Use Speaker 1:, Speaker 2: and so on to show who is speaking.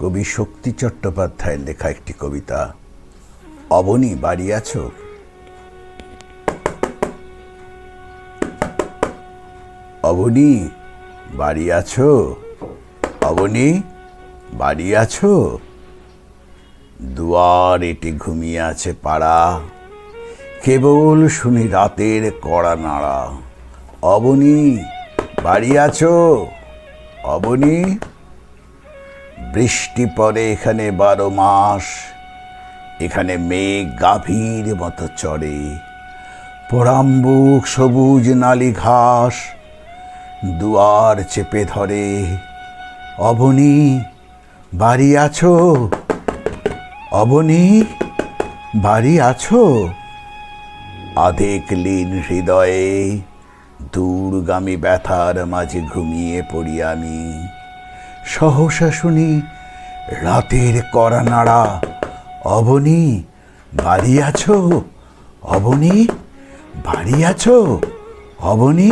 Speaker 1: কবি শক্তি চট্টোপাধ্যায়ের লেখা একটি কবিতা। অবনী বাড়ি আছো? অবনী বাড়ি আছো? অবনী বাড়ি আছো? দুয়ার এটে ঘুমিয়ে আছে পাড়া, কেবল শুনি রাতের কড়া নাড়া। অবনী বাড়ি আছো? অবনী। বৃষ্টি পড়ে এখানে 12 মাস, এখানে মেঘ গাভীর মতো চড়ে। পোড়াম্বুক সবুজ নালি ঘাস দুয়ার চেপে ধরে। অবনী বাড়ি আছো? অবনী বাড়ি আছো? আধেক লীন হৃদয়ে দূরগামী ব্যথার মাঝে ঘুমিয়ে পড়ি আমি। সহসা শুনি রাতের কড়া নাড়া। অবনী বাড়ি আছো? অবনী বাড়ি আছো? অবনী।